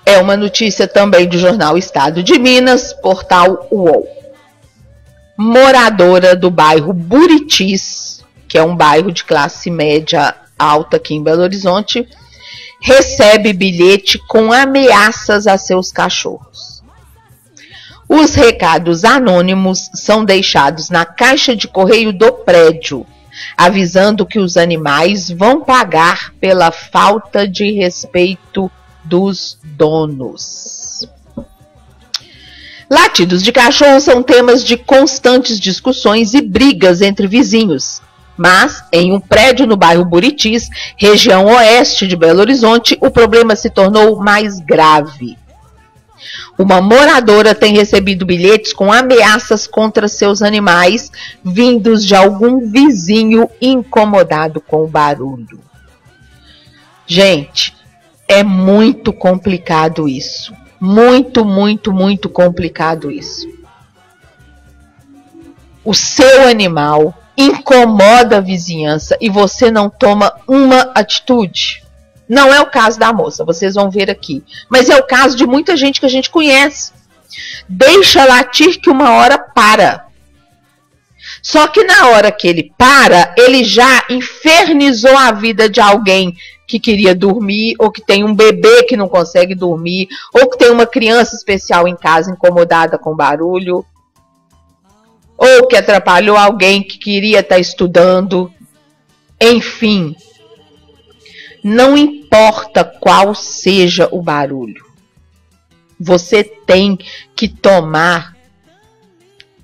É uma notícia também do jornal Estado de Minas, portal UOL. Moradora do bairro Buritis, que é um bairro de classe média alta aqui em Belo Horizonte, recebe bilhete com ameaças a seus cachorros. Os recados anônimos são deixados na caixa de correio do prédio, avisando que os animais vão pagar pela falta de respeito dos donos. Latidos de cachorro são temas de constantes discussões e brigas entre vizinhos, mas em um prédio no bairro Buritis, região oeste de Belo Horizonte, o problema se tornou mais grave. Uma moradora tem recebido bilhetes com ameaças contra seus animais, vindos de algum vizinho incomodado com o barulho. Gente, é muito complicado isso. Muito, muito, muito complicado isso. O seu animal incomoda a vizinhança e você não toma uma atitude. Não é o caso da moça, vocês vão ver aqui. Mas é o caso de muita gente que a gente conhece. Deixa latir que uma hora para. Só que na hora que ele para, ele já infernizou a vida de alguém que queria dormir, ou que tem um bebê que não consegue dormir, ou que tem uma criança especial em casa incomodada com barulho, ou que atrapalhou alguém que queria estar estudando. Enfim, não importa qual seja o barulho, você tem que tomar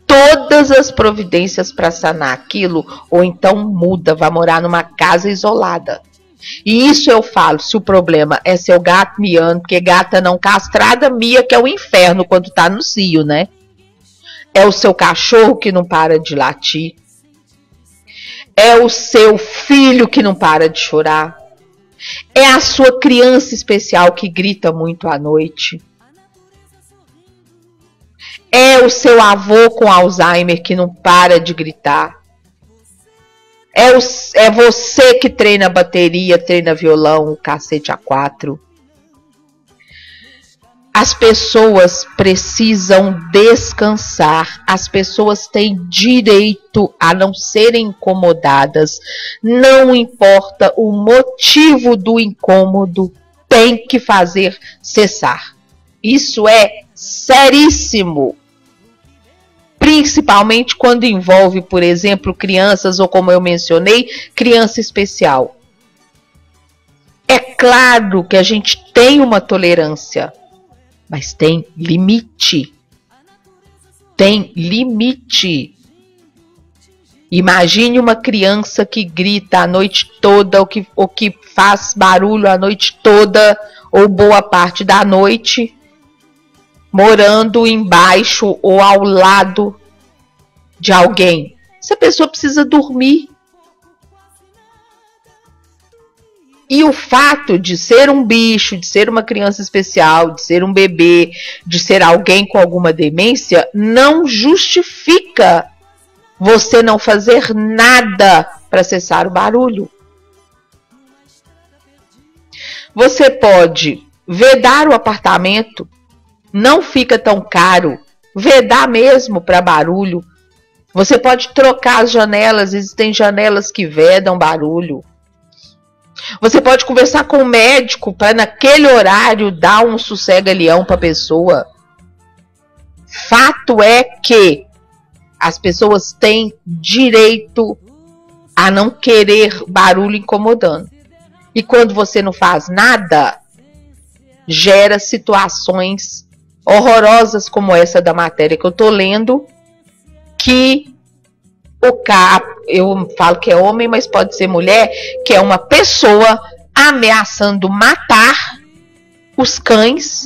todas as providências para sanar aquilo, ou então muda, vai morar numa casa isolada. E isso eu falo, se o problema é seu gato miando, porque gata não castrada mia, que é o inferno quando tá no cio, né? É o seu cachorro que não para de latir. É o seu filho que não para de chorar. É a sua criança especial que grita muito à noite. É o seu avô com Alzheimer que não para de gritar. É você que treina bateria, treina violão, o cacete A4. As pessoas precisam descansar. As pessoas têm direito a não serem incomodadas. Não importa o motivo do incômodo, tem que fazer cessar. Isso é seríssimo. Principalmente quando envolve, por exemplo, crianças ou, como eu mencionei, criança especial. É claro que a gente tem uma tolerância, mas tem limite. Tem limite. Imagine uma criança que grita a noite toda, ou que faz barulho a noite toda, ou boa parte da noite, morando embaixo ou ao lado de alguém. Essa pessoa precisa dormir. E o fato de ser um bicho, de ser uma criança especial, de ser um bebê, de ser alguém com alguma demência, não justifica você não fazer nada para cessar o barulho. Você pode vedar o apartamento, não fica tão caro, vedar mesmo para barulho. Você pode trocar as janelas, existem janelas que vedam barulho. Você pode conversar com o médico para naquele horário dar um sossega-leão para a pessoa. Fato é que as pessoas têm direito a não querer barulho incomodando. E quando você não faz nada, gera situações horrorosas como essa da matéria que eu estou lendo, que eu falo que é homem, mas pode ser mulher, que é uma pessoa ameaçando matar os cães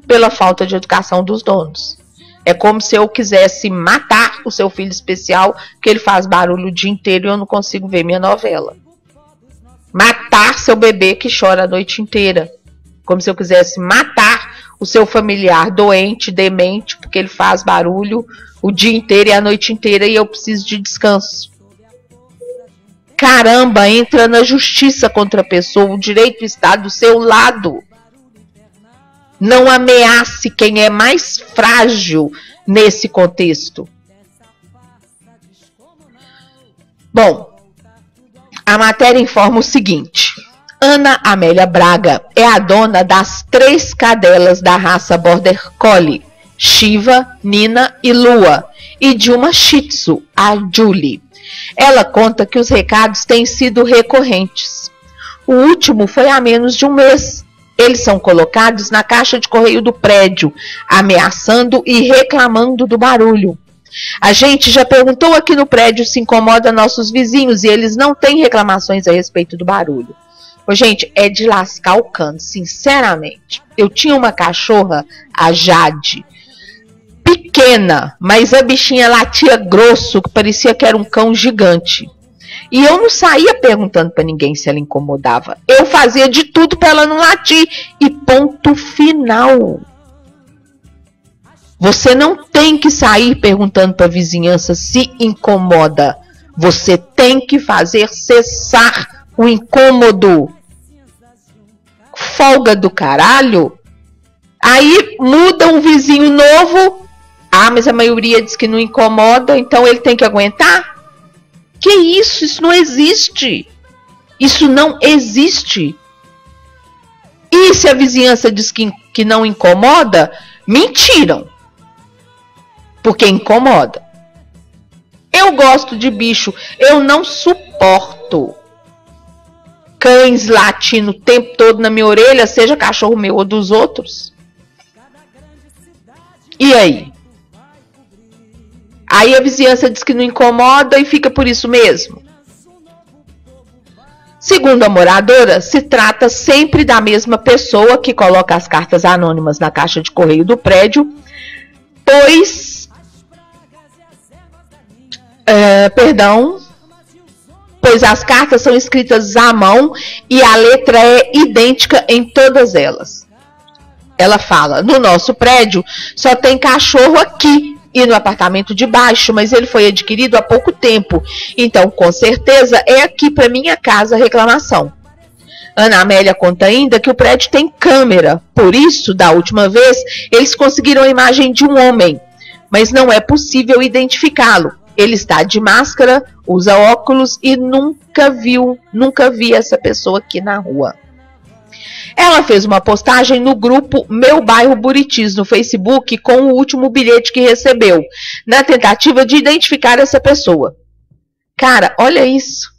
pela falta de educação dos donos. É como se eu quisesse matar o seu filho especial, que ele faz barulho o dia inteiro e eu não consigo ver minha novela. Matar seu bebê que chora a noite inteira. Como se eu quisesse matar o seu familiar doente, demente, porque ele faz barulho o dia inteiro e a noite inteira e eu preciso de descanso. Caramba, entra na justiça contra a pessoa, o direito está do seu lado. Não ameace quem é mais frágil nesse contexto. Bom, a matéria informa o seguinte. Ana Amélia Braga é a dona das 3 cadelas da raça Border Collie, Shiva, Nina e Lua, e de uma Shih Tzu, a Julie. Ela conta que os recados têm sido recorrentes. O último foi há menos de um mês. Eles são colocados na caixa de correio do prédio, ameaçando e reclamando do barulho. A gente já perguntou aqui no prédio se incomoda nossos vizinhos e eles não têm reclamações a respeito do barulho. Ô, gente, é de lascar o cano, sinceramente. Eu tinha uma cachorra, a Jade, pequena, mas a bichinha latia grosso, que parecia que era um cão gigante. E eu não saía perguntando para ninguém se ela incomodava. Eu fazia de tudo para ela não latir. E ponto final. Você não tem que sair perguntando para a vizinhança se incomoda. Você tem que fazer cessar o incômodo. Folga do caralho. Aí muda um vizinho novo. Ah, mas a maioria diz que não incomoda, então ele tem que aguentar? Que isso? Isso não existe. Isso não existe. E se a vizinhança diz que não incomoda, mentiram. Porque incomoda. Eu gosto de bicho. Eu não suporto cães latindo o tempo todo na minha orelha, seja cachorro meu ou dos outros. E aí? Aí a vizinhança diz que não incomoda e fica por isso mesmo. Segundo a moradora, se trata sempre da mesma pessoa que coloca as cartas anônimas na caixa de correio do prédio, pois as cartas são escritas à mão e a letra é idêntica em todas elas. Ela fala, no nosso prédio só tem cachorro aqui e no apartamento de baixo, mas ele foi adquirido há pouco tempo, então com certeza é aqui para minha casa a reclamação. Ana Amélia conta ainda que o prédio tem câmera, por isso, da última vez, eles conseguiram a imagem de um homem, mas não é possível identificá-lo. Ele está de máscara, usa óculos e nunca vi essa pessoa aqui na rua. Ela fez uma postagem no grupo Meu Bairro Buritis no Facebook com o último bilhete que recebeu, na tentativa de identificar essa pessoa. Cara, olha isso.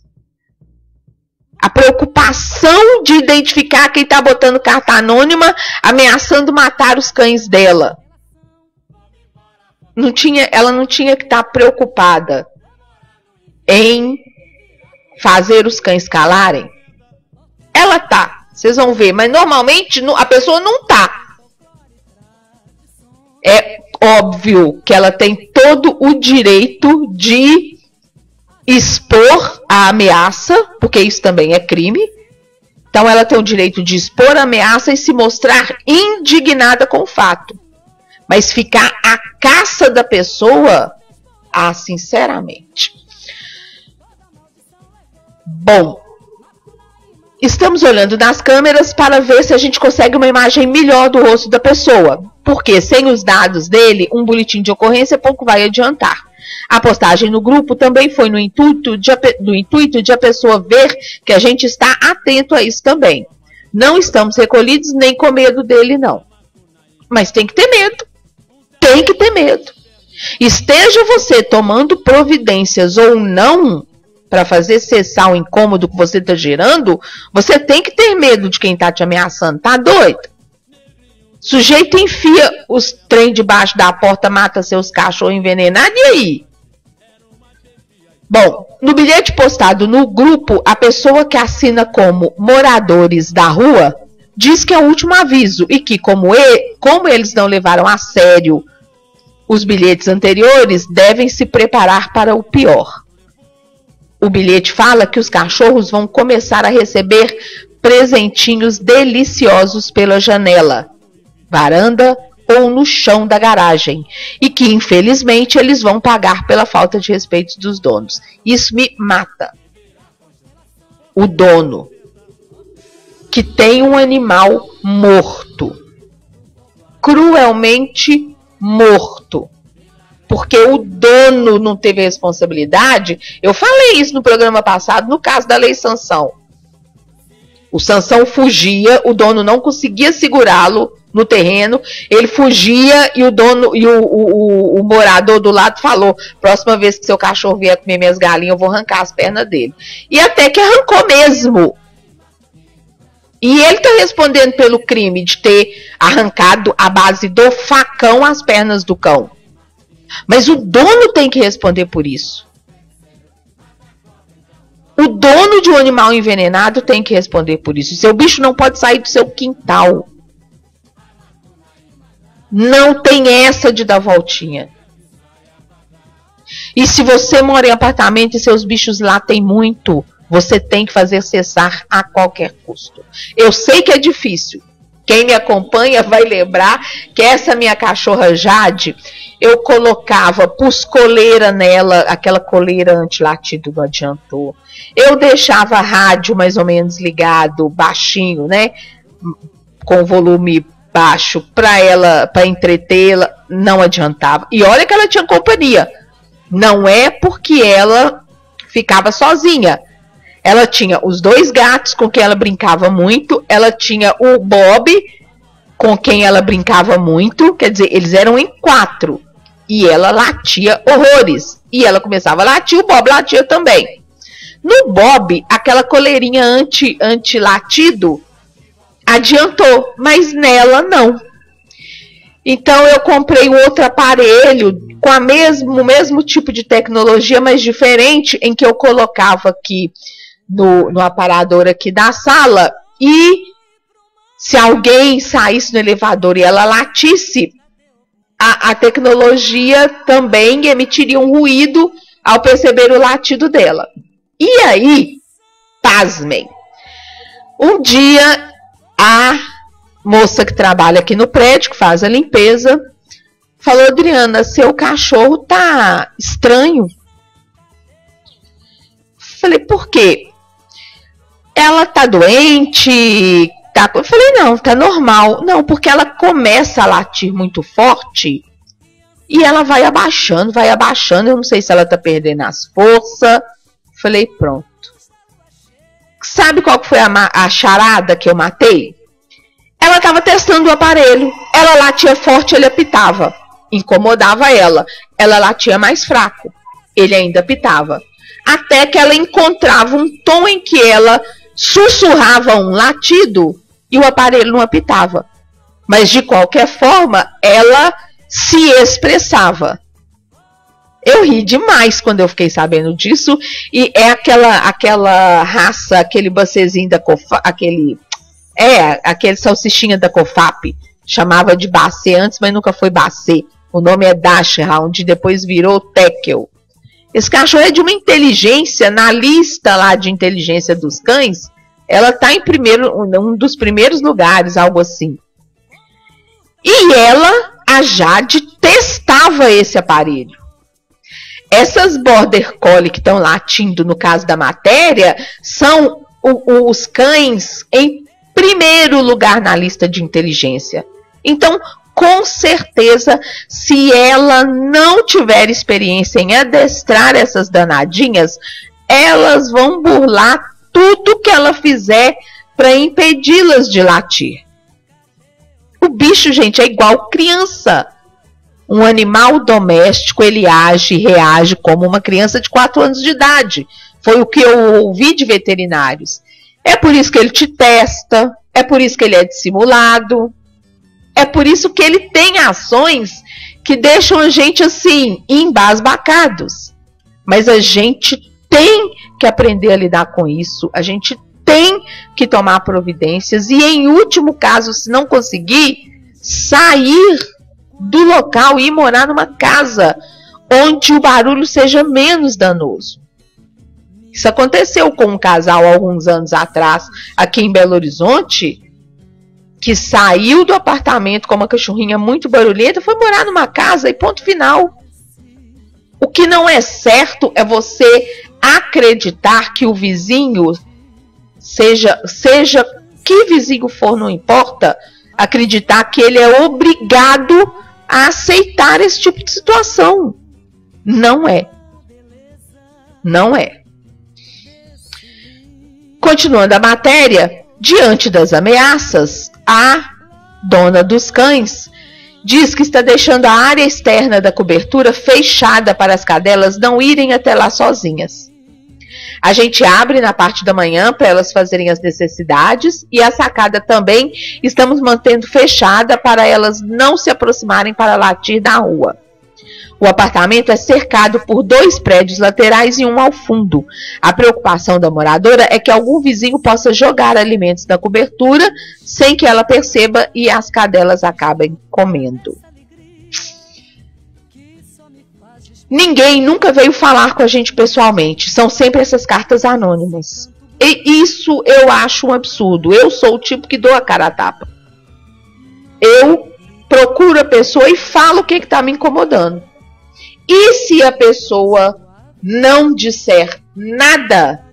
A preocupação de identificar quem está botando carta anônima, ameaçando matar os cães dela. Ela não tinha que estar preocupada em fazer os cães calarem. Ela tá. Vocês vão ver, mas normalmente a pessoa não tá. É óbvio que ela tem todo o direito de expor a ameaça, porque isso também é crime. Então ela tem o direito de expor a ameaça e se mostrar indignada com o fato. Mas ficar à caça da pessoa, sinceramente. Bom, estamos olhando nas câmeras para ver se a gente consegue uma imagem melhor do rosto da pessoa, porque sem os dados dele, um boletim de ocorrência pouco vai adiantar. A postagem no grupo também foi no intuito de a pessoa ver que a gente está atento a isso também. Não estamos recolhidos nem com medo dele, não. Mas tem que ter medo. Tem que ter medo. Esteja você tomando providências ou não para fazer cessar o incômodo que você está gerando, você tem que ter medo de quem está te ameaçando. Tá doido? Sujeito enfia os trem debaixo da porta, mata seus cachorros envenenados, e aí? Bom, no bilhete postado no grupo, a pessoa que assina como moradores da rua diz que é o último aviso e que, como eles não levaram a sério os bilhetes anteriores, devem se preparar para o pior. O bilhete fala que os cachorros vão começar a receber presentinhos deliciosos pela janela, varanda ou no chão da garagem, e que, infelizmente, eles vão pagar pela falta de respeito dos donos. Isso me mata. O dono que tem um animal morto cruelmente morto. Porque o dono não teve responsabilidade. Eu falei isso no programa passado, no caso da Lei Sansão. O Sansão fugia, o dono não conseguia segurá-lo no terreno, ele fugia e o dono e o morador do lado falou: próxima vez que seu cachorro vier comer minhas galinhas, eu vou arrancar as pernas dele. E até que arrancou mesmo. E ele está respondendo pelo crime de ter arrancado à base do facão as pernas do cão. Mas o dono tem que responder por isso. O dono de um animal envenenado tem que responder por isso. Seu bicho não pode sair do seu quintal. Não tem essa de dar voltinha. E se você mora em apartamento e seus bichos lá tem muito, você tem que fazer cessar a qualquer custo. Eu sei que é difícil. Quem me acompanha vai lembrar que essa minha cachorra Jade, eu colocava pus coleira nela, aquela coleira anti-latido não adiantou. Eu deixava rádio mais ou menos ligado, baixinho, né? Com volume baixo para entretê-la, não adiantava. E olha que ela tinha companhia. Não é porque ela ficava sozinha. Ela tinha os 2 gatos com quem ela brincava muito. Ela tinha o Bob com quem ela brincava muito. Quer dizer, eles eram em 4. E ela latia horrores. E ela começava a latir, o Bob latia também. No Bob, aquela coleirinha anti-latido adiantou, mas nela não. Então eu comprei um outro aparelho com o mesmo tipo de tecnologia, mas diferente, em que eu colocava aqui no aparador aqui da sala, e se alguém saísse no elevador e ela latisse, a tecnologia também emitiria um ruído ao perceber o latido dela. E aí, pasmem, um dia a moça que trabalha aqui no prédio, que faz a limpeza, falou: Adriana, seu cachorro tá estranho. Falei: por quê? Ela tá doente? Eu falei: não, tá normal. Não, porque ela começa a latir muito forte e ela vai abaixando. Eu não sei se ela tá perdendo as forças. Falei: pronto. Sabe qual que foi a charada que eu matei? Ela estava testando o aparelho. Ela latia forte, ele apitava. Incomodava ela. Ela latia mais fraco. Ele ainda apitava. Até que ela encontrava um tom em que ela sussurrava um latido e o aparelho não apitava. Mas de qualquer forma, ela se expressava. Eu ri demais quando eu fiquei sabendo disso. E é aquela raça, aquele bacezinho da Cofap, aquele salsichinha da Cofap. Chamava de Bacê antes, mas nunca foi Bacê. O nome é Dachshund, depois virou Tekel. Esse cachorro é de uma inteligência, na lista lá de inteligência dos cães, ela está em um dos primeiros lugares, algo assim. E a Jade, testava esse aparelho. Essas Border Collie que estão latindo no caso da matéria, são os cães em primeiro lugar na lista de inteligência. Então, com certeza, se ela não tiver experiência em adestrar essas danadinhas, elas vão burlar tudo que ela fizer para impedi-las de latir. O bicho, gente, é igual criança. Um animal doméstico, ele age e reage como uma criança de 4 anos de idade. Foi o que eu ouvi de veterinários. É por isso que ele te testa, é por isso que ele é dissimulado, é por isso que ele tem ações que deixam a gente assim, embasbacados. Mas a gente tem que aprender a lidar com isso, a gente tem que tomar providências e, em último caso, se não conseguir, sair do local e ir morar numa casa onde o barulho seja menos danoso. Isso aconteceu com um casal há alguns anos atrás, aqui em Belo Horizonte, que saiu do apartamento com uma cachorrinha muito barulhenta, foi morar numa casa e ponto final. O que não é certo é você acreditar que o vizinho, seja que vizinho for, não importa, acreditar que ele é obrigado a aceitar esse tipo de situação. Não é. Não é. Continuando a matéria, diante das ameaças, a dona dos cães diz que está deixando a área externa da cobertura fechada para as cadelas não irem até lá sozinhas. A gente abre na parte da manhã para elas fazerem as necessidades e a sacada também estamos mantendo fechada para elas não se aproximarem para latir na rua. O apartamento é cercado por 2 prédios laterais e um ao fundo. A preocupação da moradora é que algum vizinho possa jogar alimentos na cobertura sem que ela perceba e as cadelas acabem comendo. Ninguém nunca veio falar com a gente pessoalmente. São sempre essas cartas anônimas. E isso eu acho um absurdo. Eu sou o tipo que dou a cara a tapa. Eu procuro a pessoa e falo o que está me incomodando. E se a pessoa não disser nada,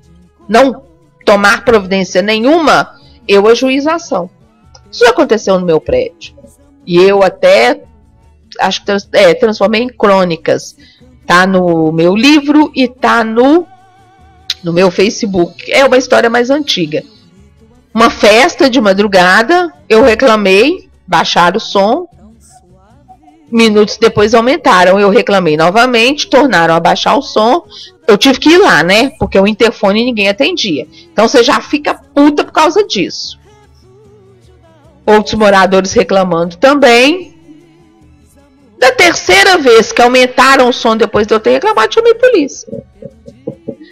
não tomar providência nenhuma, eu ajuizo a ação. Isso já aconteceu no meu prédio. E eu até acho que transformei em crônicas. Tá no meu livro e tá no meu Facebook. É uma história mais antiga. Uma festa de madrugada, eu reclamei, baixaram o som. Minutos depois aumentaram, eu reclamei novamente, tornaram a baixar o som. Eu tive que ir lá, né? Porque o interfone ninguém atendia. Então você já fica puta por causa disso. Outros moradores reclamando também. Da terceira vez que aumentaram o som depois de eu ter reclamado, chamei a polícia.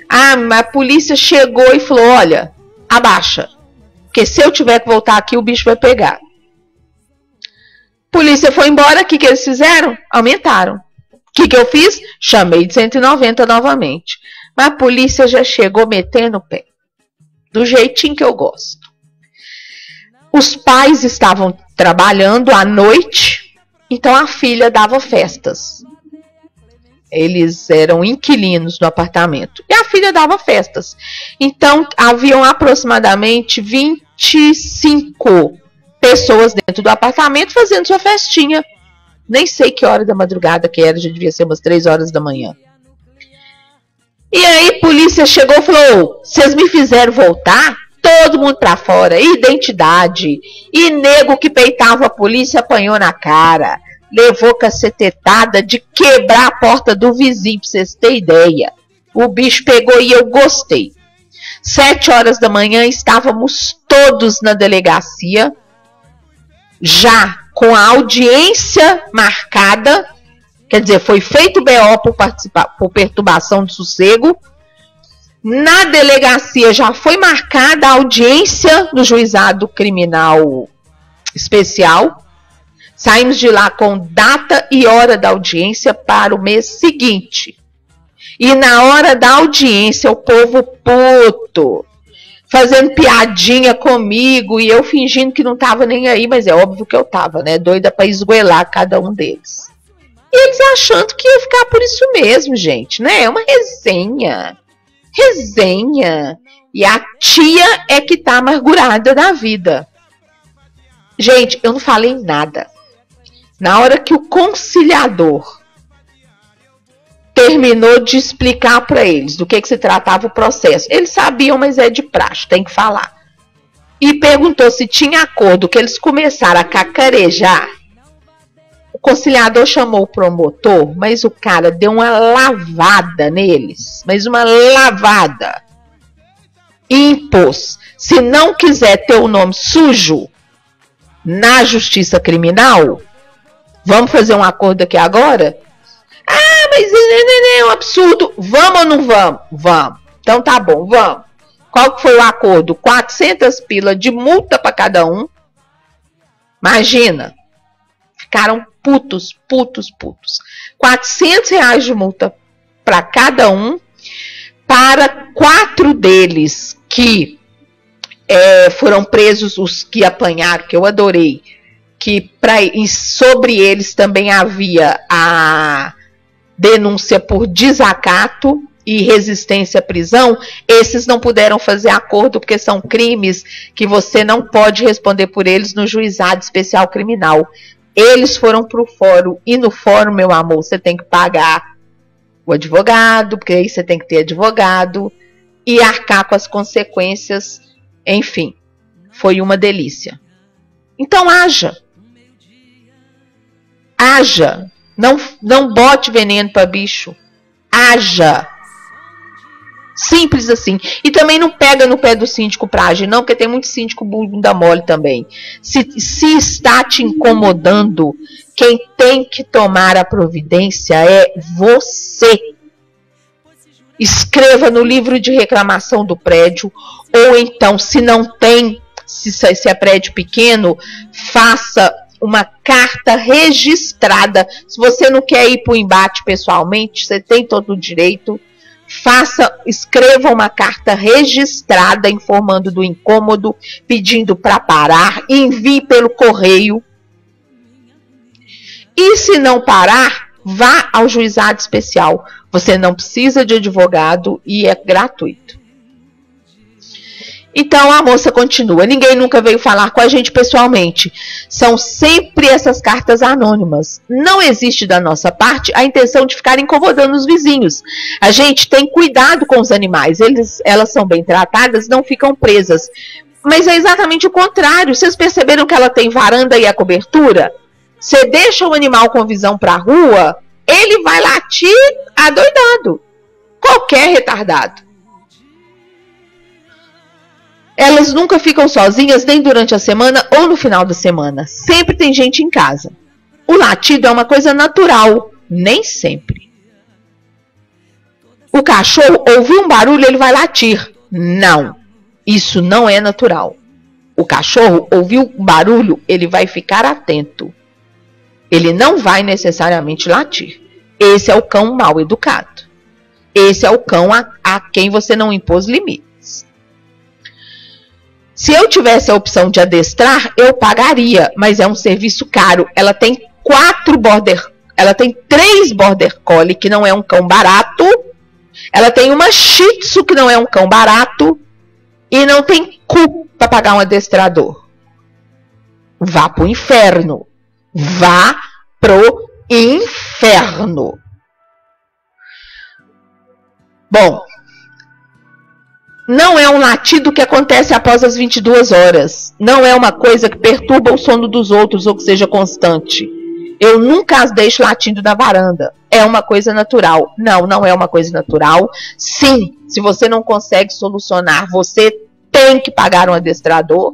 A polícia chegou e falou, olha, abaixa. Porque se eu tiver que voltar aqui, o bicho vai pegar. Polícia foi embora, o que eles fizeram? Aumentaram. O que eu fiz? Chamei de 190 novamente. Mas a polícia já chegou metendo o pé. Do jeitinho que eu gosto. Os pais estavam trabalhando à noite, então a filha dava festas. Eles eram inquilinos no apartamento. E a filha dava festas. Então haviam aproximadamente 25 pessoas dentro do apartamento fazendo sua festinha. Nem sei que hora da madrugada que era, já devia ser umas 3 horas da manhã. E aí a polícia chegou e falou, vocês me fizeram voltar? Todo mundo pra fora, identidade. E nego que peitava a polícia apanhou na cara. Levou cacetetada de quebrar a porta do vizinho, pra vocês terem ideia. O bicho pegou e eu gostei. 7 horas da manhã estávamos todos na delegacia, já com a audiência marcada, quer dizer, foi feito BO por perturbação de sossego. Na delegacia já foi marcada a audiência no juizado criminal especial. Saímos de lá com data e hora da audiência para o mês seguinte. E na hora da audiência, o povo puto, fazendo piadinha comigo e eu fingindo que não tava nem aí, mas é óbvio que eu tava, né? Doida pra esgoelar cada um deles. E eles achando que ia ficar por isso mesmo, gente, né? É uma resenha. Resenha. E a tia é que tá amargurada da vida. Gente, eu não falei nada. Na hora que o conciliador terminou de explicar para eles do que se tratava o processo, eles sabiam, mas é de praxe, tem que falar. E perguntou se tinha acordo, que eles começaram a cacarejar. O conciliador chamou o promotor, mas o cara deu uma lavada neles, mas uma lavada. E impôs, se não quiser ter o nome sujo na justiça criminal, vamos fazer um acordo aqui agora? Ah, mas é um absurdo. Vamos ou não vamos? Vamos. Então tá bom, vamos. Qual que foi o acordo? 400 pila de multa para cada um. Imagina. Ficaram putos. 400 reais de multa para cada um. Para 4 deles que foram presos, os que apanharam, que eu adorei. Que sobre eles também havia a denúncia por desacato e resistência à prisão, esses não puderam fazer acordo porque são crimes que você não pode responder por eles no juizado especial criminal. Eles foram para o fórum, e no fórum, meu amor, você tem que pagar o advogado, porque aí você tem que ter advogado, e arcar com as consequências, enfim, foi uma delícia. Então haja. Haja. Não bote veneno para bicho. Haja. Simples assim. E também não pega no pé do síndico pra agir, não, porque tem muito síndico bunda mole também. Se está te incomodando, quem tem que tomar a providência é você. Escreva no livro de reclamação do prédio, ou então, se não tem, se é prédio pequeno, faça uma carta registrada. Se você não quer ir para o embate pessoalmente, você tem todo o direito. Escreva uma carta registrada informando do incômodo, pedindo para parar, envie pelo correio. E se não parar, vá ao juizado especial. Você não precisa de advogado e é gratuito. Então a moça continua. Ninguém nunca veio falar com a gente pessoalmente. São sempre essas cartas anônimas. Não existe da nossa parte a intenção de ficar incomodando os vizinhos. A gente tem cuidado com os animais. Elas são bem tratadas, não ficam presas. Mas é exatamente o contrário. Vocês perceberam que ela tem varanda e a cobertura? Você deixa o animal com visão para a rua, ele vai latir adoidado. Qualquer retardado. Elas nunca ficam sozinhas, nem durante a semana ou no final da semana. Sempre tem gente em casa. O latido é uma coisa natural, nem sempre. O cachorro ouviu um barulho, ele vai latir. Não, isso não é natural. O cachorro ouviu um barulho, ele vai ficar atento. Ele não vai necessariamente latir. Esse é o cão mal educado. Esse é o cão a quem você não impôs limites. Se eu tivesse a opção de adestrar, eu pagaria, mas é um serviço caro. Ela tem 3 border collie, que não é um cão barato. Ela tem uma shih tzu, que não é um cão barato. E não tem cu para pagar um adestrador. Vá pro inferno. Vá pro inferno. Bom, não é um latido que acontece após as 22 horas. Não é uma coisa que perturba o sono dos outros ou que seja constante. Eu nunca as deixo latindo na varanda. É uma coisa natural. Não, não é uma coisa natural. Sim, se você não consegue solucionar, você tem que pagar um adestrador.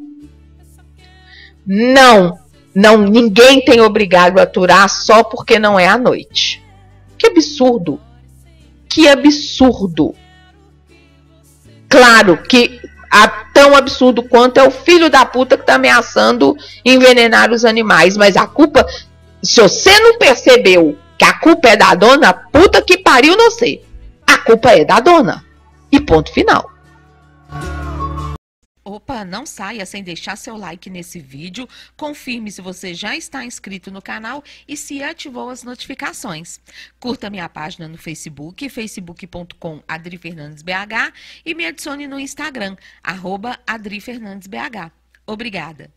Não, ninguém tem obrigado a aturar só porque não é à noite. Que absurdo. Que absurdo. Claro que tão absurdo quanto é o filho da puta que tá ameaçando envenenar os animais. Mas a culpa, se você não percebeu que a culpa é da dona, puta que pariu, não sei. A culpa é da dona. E ponto final. Opa, não saia sem deixar seu like nesse vídeo, confirme se você já está inscrito no canal e se ativou as notificações. Curta minha página no Facebook, facebook.com/AdriFernandesBH e me adicione no Instagram, @AdriFernandesBH. Obrigada!